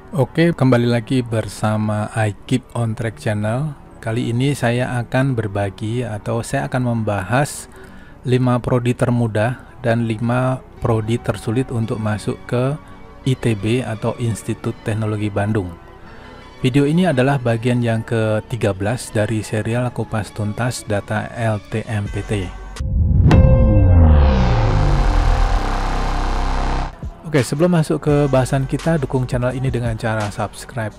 Oke, kembali lagi bersama I Keep on Track channel. Kali ini saya akan berbagi atau saya akan membahas 5 prodi termudah dan 5 prodi tersulit untuk masuk ke ITB atau Institut Teknologi Bandung. Video ini adalah bagian yang ke-13 dari serial kupas tuntas data LTMPT. Oke, sebelum masuk ke bahasan kita, dukung channel ini dengan cara subscribe.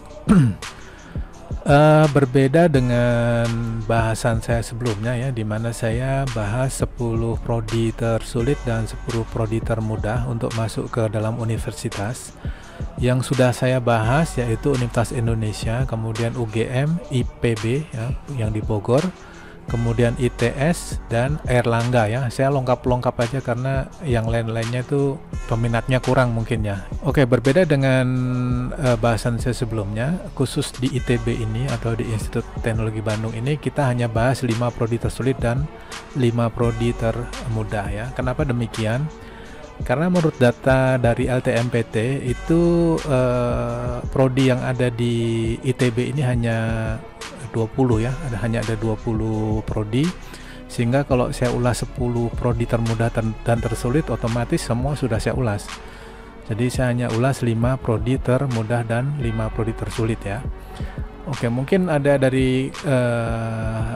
Berbeda dengan bahasan saya sebelumnya ya, di mana saya bahas 10 prodi tersulit dan 10 prodi termudah untuk masuk ke dalam universitas. Yang sudah saya bahas yaitu Universitas Indonesia, kemudian UGM, IPB ya, yang di Bogor, kemudian ITS dan Airlangga ya. Saya lengkap aja karena yang lain-lainnya itu peminatnya kurang mungkin ya. Oke, berbeda dengan bahasan saya sebelumnya, khusus di ITB ini atau di Institut Teknologi Bandung ini kita hanya bahas 5 prodi tersulit dan 5 prodi termudah ya. Kenapa demikian? Karena menurut data dari LTMPT itu prodi yang ada di ITB ini hanya 20 ya, hanya ada 20 prodi, sehingga kalau saya ulas 10 prodi termudah dan tersulit, otomatis semua sudah saya ulas. Jadi saya hanya ulas 5 prodi termudah dan 5 prodi tersulit ya. Oke, mungkin ada dari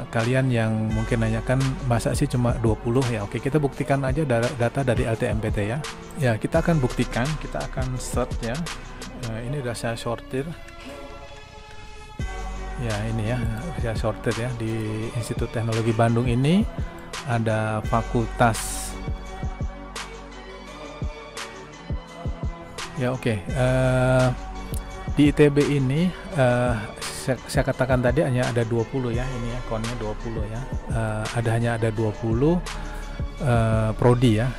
kalian yang mungkin nanyakan, masa sih cuma 20 ya. Oke, kita buktikan aja data dari LTMPT ya. Ya, kita akan buktikan, kita akan search ya. Ini udah saya sortir. Ya, ini ya, saya sortir ya. Di Institut Teknologi Bandung ini ada fakultas. Ya, oke. Di ITB ini saya katakan tadi hanya ada 20 ya, ini ya, konnya 20 ya. Hanya ada 20 prodi ya,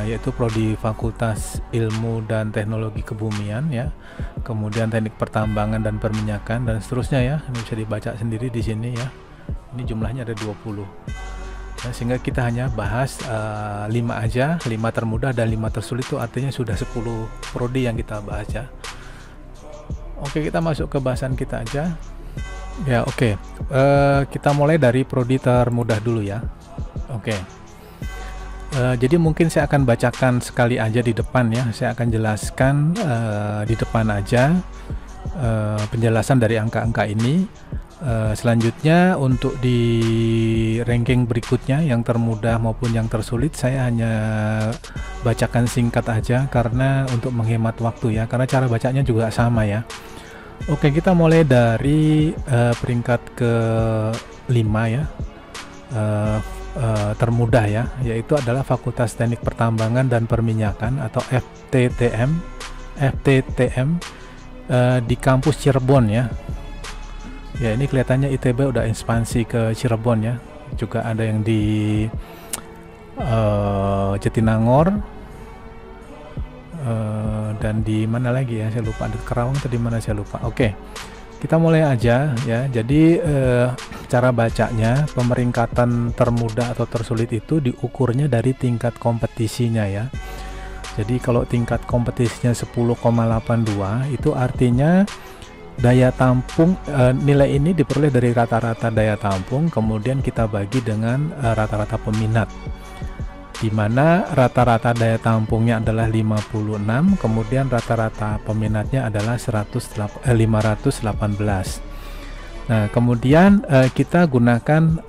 yaitu prodi Fakultas Ilmu dan Teknologi Kebumian ya, kemudian Teknik Pertambangan dan Perminyakan dan seterusnya ya. Ini bisa dibaca sendiri di sini ya. Ini jumlahnya ada 20. Ya, sehingga kita hanya bahas 5 aja, 5 termudah dan 5 tersulit, itu artinya sudah 10 prodi yang kita bahas ya. Oke, kita masuk ke bahasan kita aja. Ya, oke. Kita mulai dari prodi termudah dulu ya. Oke. Jadi mungkin saya akan bacakan sekali aja di depan ya. Saya akan jelaskan di depan aja penjelasan dari angka-angka ini. Selanjutnya untuk di ranking berikutnya yang termudah maupun yang tersulit, saya hanya bacakan singkat aja karena untuk menghemat waktu ya. Karena cara bacanya juga sama ya. Oke, kita mulai dari peringkat ke-5 ya. Termudah ya, yaitu adalah Fakultas Teknik Pertambangan dan Perminyakan atau FTTM di kampus Cirebon ya. Ya, ini kelihatannya ITB udah ekspansi ke Cirebon ya. Juga ada yang di Jatinangor dan di mana lagi ya, saya lupa, ada Kerawang atau di mana saya lupa. Oke. Kita mulai aja ya. Jadi cara bacanya, pemeringkatan termudah atau tersulit itu diukurnya dari tingkat kompetisinya ya. Jadi kalau tingkat kompetisinya 10,82 itu artinya daya tampung, nilai ini diperoleh dari rata-rata daya tampung, kemudian kita bagi dengan rata-rata peminat, di mana rata-rata daya tampungnya adalah 56, kemudian rata-rata peminatnya adalah 518. Nah, kemudian kita gunakan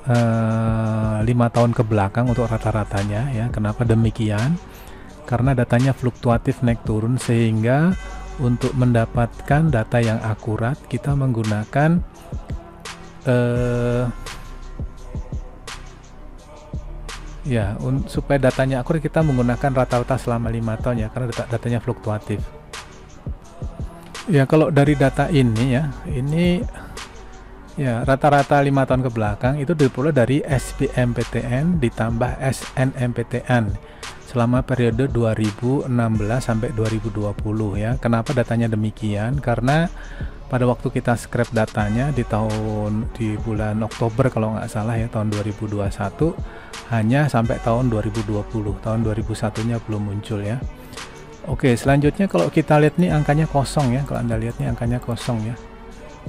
5 tahun ke belakang untuk rata-ratanya ya. Kenapa demikian? Karena datanya fluktuatif, naik turun, sehingga untuk mendapatkan data yang akurat kita menggunakan ya, supaya datanya akurat kita menggunakan rata-rata selama 5 tahun ya, karena datanya fluktuatif. Ya, kalau dari data ini ya, ini ya rata-rata 5 tahun ke belakang itu diperoleh dari SBMPTN ditambah SNMPTN selama periode 2016 sampai 2020 ya. Kenapa datanya demikian? Karena pada waktu kita scrap datanya di bulan Oktober kalau nggak salah ya, tahun 2021, hanya sampai tahun 2020, tahun 2001 nya belum muncul ya. Oke, selanjutnya kalau kita lihat nih angkanya kosong ya. Kalau Anda lihat nih angkanya kosong ya.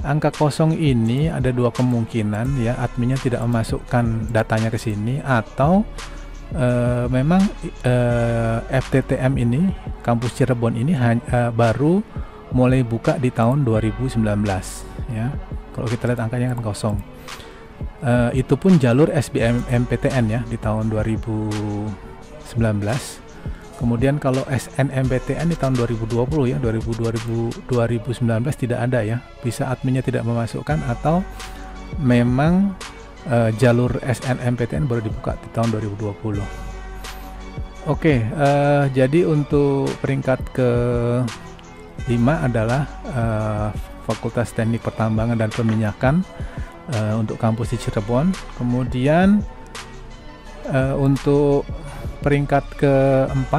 Angka kosong ini ada dua kemungkinan ya, adminnya tidak memasukkan datanya ke sini, atau memang FTTM ini, kampus Cirebon ini baru mulai buka di tahun 2019 ya. Kalau kita lihat angkanya kan kosong. Itu pun jalur SBMPTN ya di tahun 2019. Kemudian kalau SNMPTN di tahun 2020 ya, 2019 tidak ada ya. Bisa adminnya tidak memasukkan, atau memang jalur SNMPTN baru dibuka di tahun 2020. Oke, jadi untuk peringkat ke-5 adalah Fakultas Teknik Pertambangan dan Perminyakan untuk kampus di Cirebon. Kemudian untuk peringkat ke-4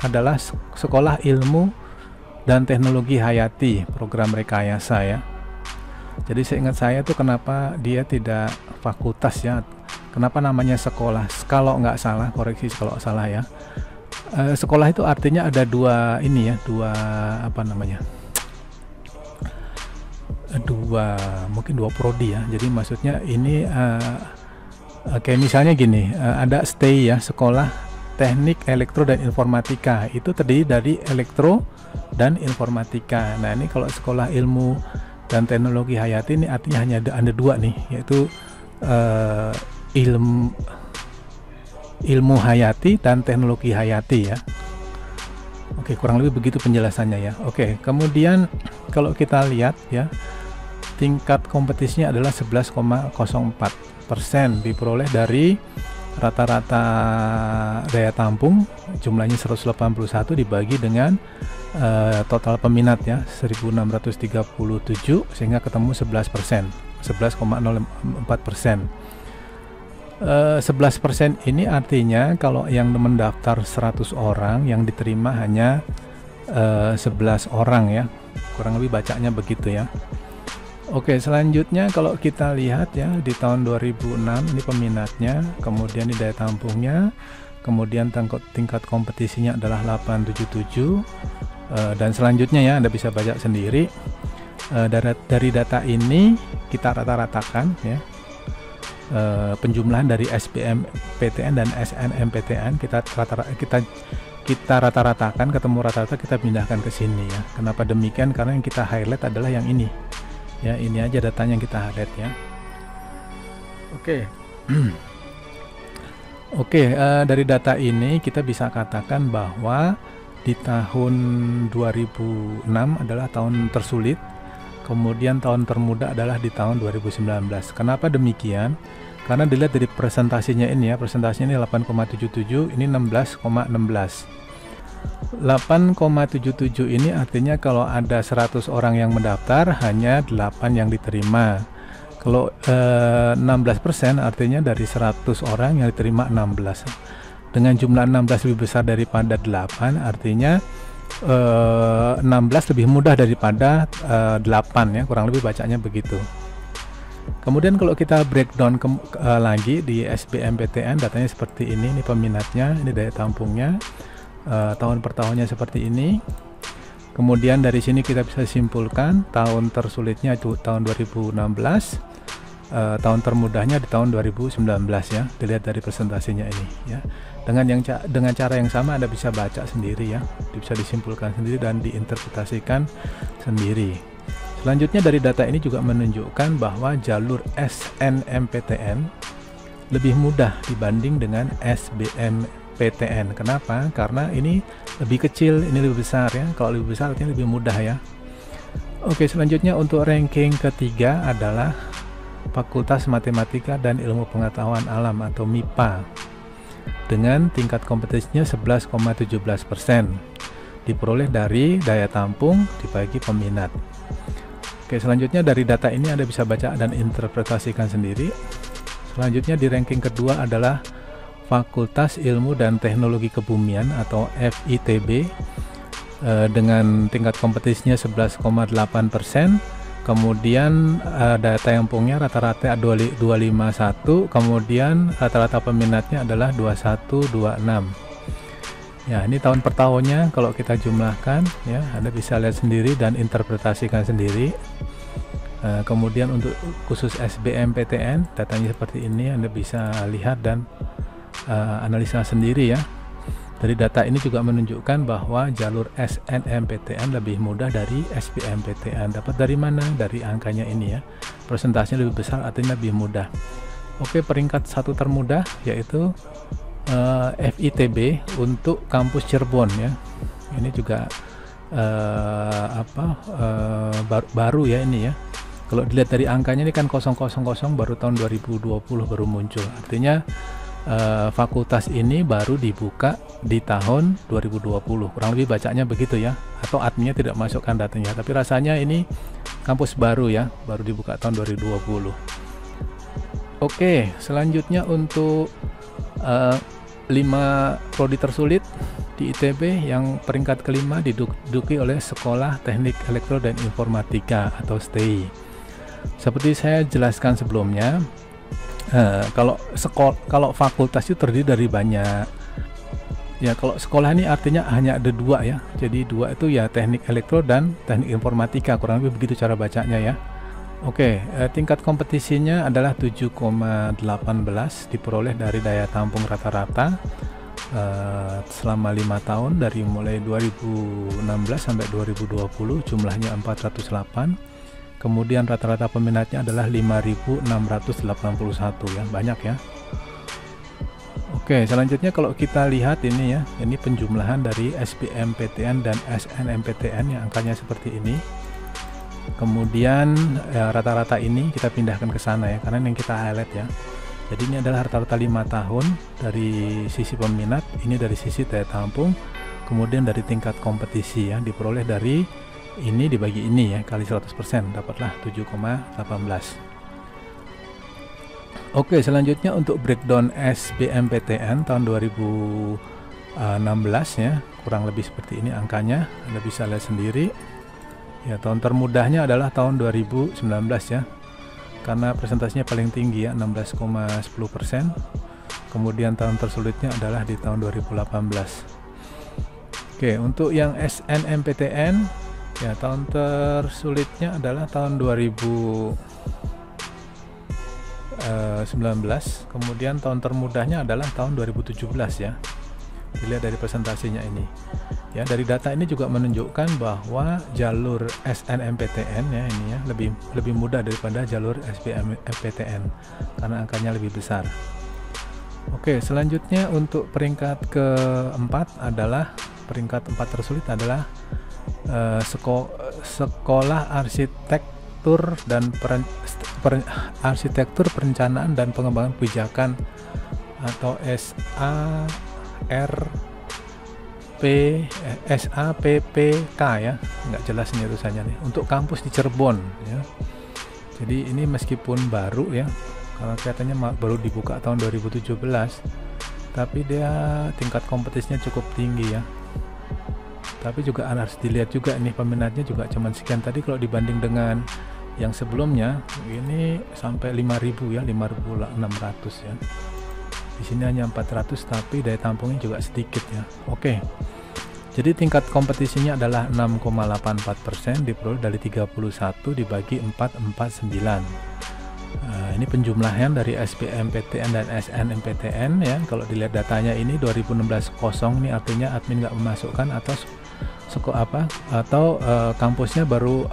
adalah Sekolah Ilmu dan Teknologi Hayati, program rekayasa ya. Jadi seingat saya tuh kenapa dia tidak fakultas ya, kenapa namanya sekolah. Kalau nggak salah, koreksi kalau salah ya, sekolah itu artinya ada dua ini ya, mungkin dua prodi ya. Jadi maksudnya ini kayak misalnya gini, ada STEI ya, Sekolah Teknik Elektro dan Informatika, itu terdiri dari elektro dan informatika. Nah ini kalau Sekolah Ilmu dan Teknologi Hayati ini artinya hanya ada dua nih, yaitu ilmu hayati dan teknologi hayati ya. Oke, kurang lebih begitu penjelasannya ya. Oke, kemudian kalau kita lihat ya, tingkat kompetisinya adalah 11,04%, diperoleh dari rata-rata daya tampung jumlahnya 181 dibagi dengan total peminat ya 1637, sehingga ketemu 11%, 11,04%. 11% ini artinya kalau yang mendaftar 100 orang, yang diterima hanya 11 orang ya, kurang lebih bacanya begitu ya. Oke, selanjutnya kalau kita lihat ya, di tahun 2006 ini peminatnya, kemudian di daya tampungnya, kemudian tingkat kompetisinya adalah 877, dan selanjutnya ya Anda bisa baca sendiri. Dari data ini kita rata-ratakan ya, penjumlahan dari SBMPTN dan SNMPTN kita rata-ratakan, ketemu rata-rata, kita pindahkan ke sini ya. Kenapa demikian? Karena yang kita highlight adalah yang ini. Ya, ini aja datanya yang kita highlight ya. Oke. Oke, dari data ini kita bisa katakan bahwa di tahun 2006 adalah tahun tersulit, kemudian tahun termudah adalah di tahun 2019. Kenapa demikian? Karena dilihat dari presentasinya ini ya, presentasinya ini 8,77, ini 16,16. 8,77 ini artinya kalau ada 100 orang yang mendaftar, hanya 8 yang diterima. Kalau 16% artinya dari 100 orang yang diterima 16. Dengan jumlah 16 lebih besar daripada 8, artinya 16 lebih mudah daripada 8 ya, kurang lebih bacanya begitu. Kemudian kalau kita breakdown lagi di SBMPTN, datanya seperti ini peminatnya, ini daya tampungnya, tahun per tahunnya seperti ini. Kemudian dari sini kita bisa simpulkan tahun tersulitnya itu tahun 2016, tahun termudahnya di tahun 2019 ya, dilihat dari presentasinya ini ya. Dengan cara yang sama Anda bisa baca sendiri ya, bisa disimpulkan sendiri dan diinterpretasikan sendiri. Selanjutnya dari data ini juga menunjukkan bahwa jalur SNMPTN lebih mudah dibanding dengan SBMPTN. Kenapa? Karena ini lebih kecil, ini lebih besar ya. Kalau lebih besar artinya lebih mudah ya. Oke, selanjutnya untuk ranking ketiga adalah Fakultas Matematika dan Ilmu Pengetahuan Alam atau MIPA dengan tingkat kompetisinya 11,17%, diperoleh dari daya tampung dibagi peminat. Oke, selanjutnya dari data ini Anda bisa baca dan interpretasikan sendiri. Selanjutnya di ranking kedua adalah Fakultas Ilmu dan Teknologi Kebumian atau FITB dengan tingkat kompetisinya 11,8%. Kemudian daya tampungnya rata-rata 251, kemudian rata-rata peminatnya adalah 2126. Ya, ini tahun per tahunnya kalau kita jumlahkan ya, Anda bisa lihat sendiri dan interpretasikan sendiri. Kemudian untuk khusus SBMPTN datanya seperti ini, Anda bisa lihat dan analisa sendiri ya. Dari data ini juga menunjukkan bahwa jalur SNMPTN lebih mudah dari SBMPTN. Dapat dari mana? Dari angkanya ini ya. Persentasenya lebih besar, artinya lebih mudah. Oke, peringkat 1 termudah yaitu FITB untuk kampus Cirebon ya. Ini juga baru ya ini ya. Kalau dilihat dari angkanya ini kan 000 baru tahun 2020 baru muncul. Artinya fakultas ini baru dibuka di tahun 2020. Kurang lebih bacanya begitu ya. Atau adminnya tidak masukkan datanya. Tapi rasanya ini kampus baru ya, baru dibuka tahun 2020. Oke, selanjutnya untuk 5 prodi tersulit di ITB, yang peringkat kelima diduduki oleh Sekolah Teknik Elektro dan Informatika atau STI. Seperti saya jelaskan sebelumnya, kalau fakultas itu terdiri dari banyak ya. Kalau sekolah ini artinya hanya ada 2 ya, jadi 2 itu ya teknik elektro dan teknik informatika, kurang lebih begitu cara bacanya ya. Oke, tingkat kompetisinya adalah 7,18 diperoleh dari daya tampung rata-rata selama 5 tahun dari mulai 2016 sampai 2020, jumlahnya 408. Kemudian rata-rata peminatnya adalah 5.681 ya, banyak ya. Oke, selanjutnya kalau kita lihat ini ya, ini penjumlahan dari SBMPTN dan SNMPTN yang angkanya seperti ini. Kemudian rata-rata ini kita pindahkan ke sana ya, karena yang kita highlight ya. Jadi ini adalah rata-rata 5 tahun dari sisi peminat, ini dari sisi daya tampung, kemudian dari tingkat kompetisi ya, diperoleh dari ini dibagi ini ya, kali 100%, dapatlah 7,18. Oke, selanjutnya untuk breakdown SBMPTN tahun 2016 ya, kurang lebih seperti ini angkanya, Anda bisa lihat sendiri ya. Tahun termudahnya adalah tahun 2019 ya, karena presentasinya paling tinggi ya, 16,10%. Kemudian tahun tersulitnya adalah di tahun 2018. Oke, untuk yang SNMPTN ya, tahun tersulitnya adalah tahun 2019, kemudian tahun termudahnya adalah tahun 2017 ya. Dilihat dari presentasinya ini. Ya, dari data ini juga menunjukkan bahwa jalur SNMPTN ya ini ya lebih mudah daripada jalur SBMPTN karena angkanya lebih besar. Oke, selanjutnya untuk peringkat keempat adalah peringkat 4 tersulit adalah Sekolah Arsitektur dan Arsitektur Perencanaan dan Pengembangan Kebijakan atau SAPPK ya, nggak jelas ini tulisannya nih, untuk kampus di Cirebon ya. Jadi ini meskipun baru ya, karena kelihatannya baru dibuka tahun 2017, tapi dia tingkat kompetisinya cukup tinggi ya. Tapi juga harus dilihat juga nih, peminatnya juga cuman sekian tadi. Kalau dibanding dengan yang sebelumnya ini sampai 5.000 ya, 5.600 ya. Di sini hanya 400, tapi daya tampungnya juga sedikit ya. Oke, jadi tingkat kompetisinya adalah 6,84%, diperoleh dari 31 dibagi 449. Ini penjumlahan dari SBMPTN dan SNMPTN ya. Kalau dilihat datanya ini 2016 kosong, ini artinya admin nggak memasukkan atau kampusnya baru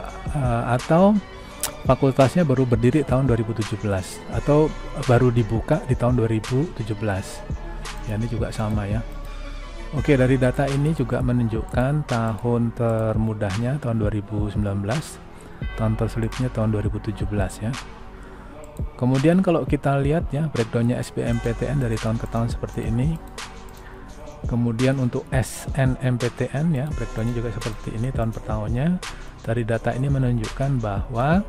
atau fakultasnya baru berdiri tahun 2017 atau baru dibuka di tahun 2017 ya. Ini juga sama ya. Oke, dari data ini juga menunjukkan tahun termudahnya tahun 2019, tahun tersulitnya tahun 2017 ya. Kemudian kalau kita lihat ya breakdownnya SBMPTN dari tahun ke tahun seperti ini. Kemudian untuk SNMPTN ya, breakdownnya juga seperti ini tahun per tahunnya. Dari data ini menunjukkan bahwa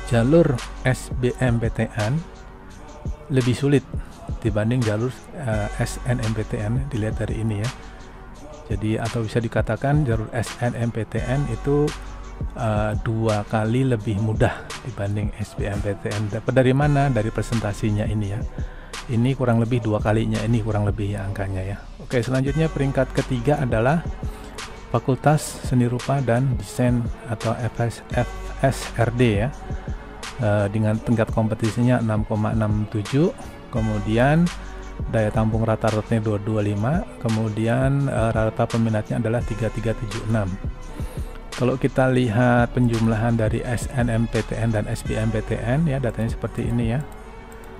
jalur SBMPTN lebih sulit dibanding jalur SNMPTN, dilihat dari ini ya. Jadi atau bisa dikatakan jalur SNMPTN itu 2 kali lebih mudah dibanding SBMPTN. Dapat dari mana? Dari presentasinya ini ya. ini kurang lebih 2 kalinya ini kurang lebih ya angkanya ya. Oke, selanjutnya peringkat ketiga adalah Fakultas Seni Rupa dan Desain atau FSRD ya, dengan tingkat kompetisinya 6,67, kemudian daya tampung rata-ratanya 225, kemudian rata peminatnya adalah 3376. Kalau kita lihat penjumlahan dari SNMPTN dan SBMPTN ya, datanya seperti ini ya.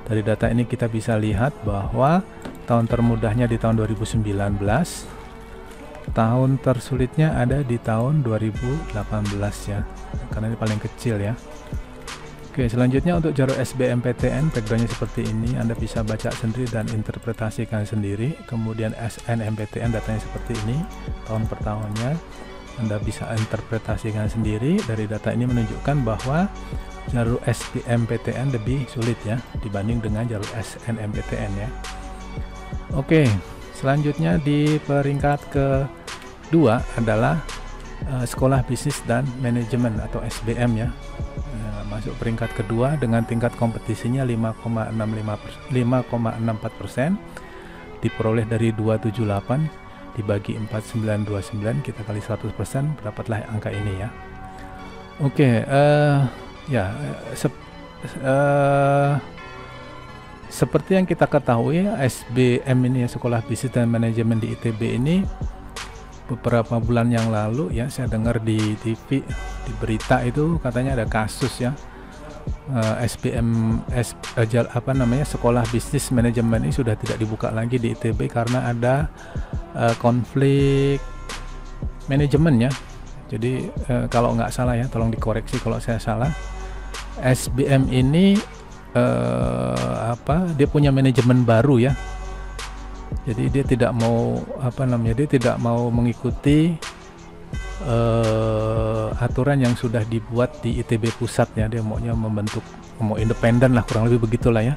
Dari data ini kita bisa lihat bahwa tahun termudahnya di tahun 2019, tahun tersulitnya ada di tahun 2018 ya, karena ini paling kecil ya. Oke, selanjutnya untuk jalur SBMPTN backgroundnya seperti ini, Anda bisa baca sendiri dan interpretasikan sendiri. Kemudian SNMPTN datanya seperti ini, tahun per tahunnya Anda bisa interpretasikan sendiri. Dari data ini menunjukkan bahwa jalur SBMPTN lebih sulit ya dibanding dengan jalur SNMPTN ya. Oke, selanjutnya di peringkat kedua adalah Sekolah Bisnis dan Manajemen atau SBM ya. Masuk peringkat kedua dengan tingkat kompetisinya 5,64%, diperoleh dari 278 dibagi 4929, kita kali 100%, dapatlah angka ini ya. Oke, seperti yang kita ketahui, SBM ini ya, Sekolah Bisnis dan Manajemen di ITB ini, beberapa bulan yang lalu ya, saya dengar di TV, di berita itu katanya ada kasus ya, Sekolah Bisnis Manajemen ini sudah tidak dibuka lagi di ITB karena ada konflik manajemen ya. Jadi kalau nggak salah ya, tolong dikoreksi kalau saya salah, SBM ini dia punya manajemen baru ya. Jadi dia tidak mau dia tidak mau mengikuti aturan yang sudah dibuat di ITB pusat ya. Dia mau independen lah, kurang lebih begitulah ya.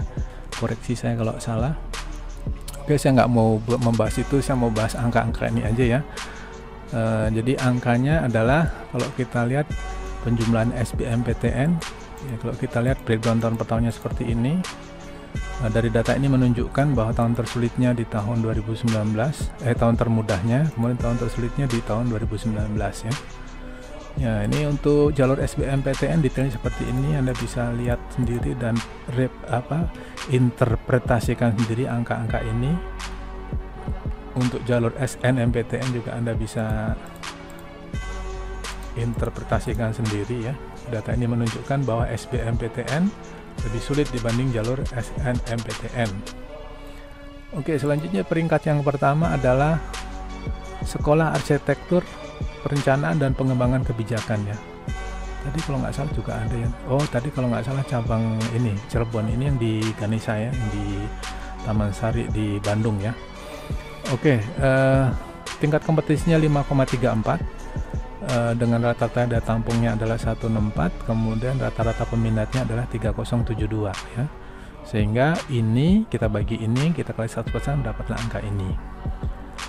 Koreksi saya kalau salah. Oke, saya nggak mau membahas itu, saya mau bahas angka-angka ini aja ya. Jadi angkanya adalah, kalau kita lihat penjumlahan SBMPTN ya, kalau kita lihat breakdown tahun per tahunnya seperti ini. Dari data ini menunjukkan bahwa tahun tersulitnya di tahun 2019, tahun termudahnya, kemudian tahun tersulitnya di tahun 2019 ya. Ya, ini untuk jalur SBMPTN detailnya seperti ini, Anda bisa lihat sendiri dan interpretasikan sendiri angka-angka ini. Untuk jalur SNMPTN juga Anda bisa interpretasikan sendiri ya. Data ini menunjukkan bahwa SBMPTN lebih sulit dibanding jalur SNMPTN. Oke, selanjutnya peringkat yang pertama adalah Sekolah Arsitektur, Perencanaan dan Pengembangan Kebijakan ya. Tadi kalau nggak salah juga ada yang, tadi kalau nggak salah cabang ini Cirebon ini yang di Ganesha ya, yang di Taman Sari di Bandung ya. Oke, tingkat kompetisinya 5,34. Dengan rata-rata daya tampungnya adalah 164, kemudian rata-rata peminatnya adalah 3072 ya. Sehingga ini kita bagi ini, kita kali 100%, dapatlah angka ini.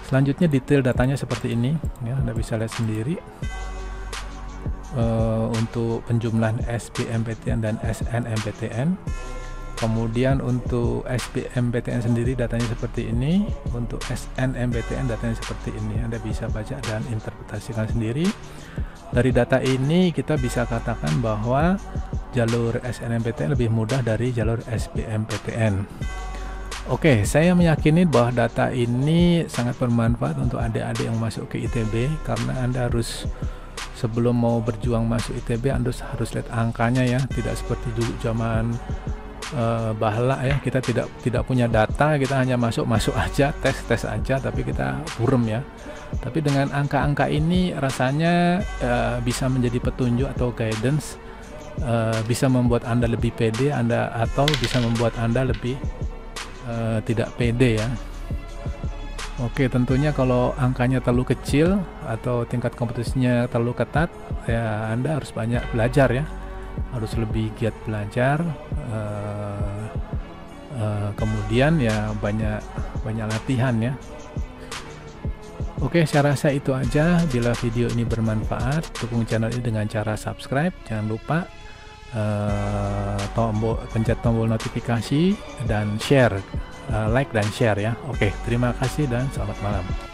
Selanjutnya detail datanya seperti ini ya, Anda bisa lihat sendiri. Untuk penjumlahan SBMPTN dan SNMPTN. Kemudian untuk SBMPTN sendiri datanya seperti ini, untuk SNMPTN datanya seperti ini. Anda bisa baca dan interpretasikan sendiri. Dari data ini kita bisa katakan bahwa jalur SNMPTN lebih mudah dari jalur SBMPTN. Oke, saya meyakini bahwa data ini sangat bermanfaat untuk adik-adik yang masuk ke ITB, karena Anda harus, sebelum mau berjuang masuk ITB, Anda harus lihat angkanya ya, tidak seperti dulu zaman bahala ya, kita tidak punya data, kita hanya masuk aja, tes aja, tapi kita burem ya. Tapi dengan angka-angka ini rasanya bisa menjadi petunjuk atau guidance, bisa membuat Anda lebih pede, atau bisa membuat Anda lebih tidak pede ya. Oke, tentunya kalau angkanya terlalu kecil atau tingkat kompetisinya terlalu ketat ya, Anda harus banyak belajar ya, harus lebih giat belajar, kemudian ya banyak latihan ya. Oke, saya rasa itu aja. Bila video ini bermanfaat, dukung channel ini dengan cara subscribe. Jangan lupa pencet tombol notifikasi dan share, like dan share ya. Oke, terima kasih dan selamat malam.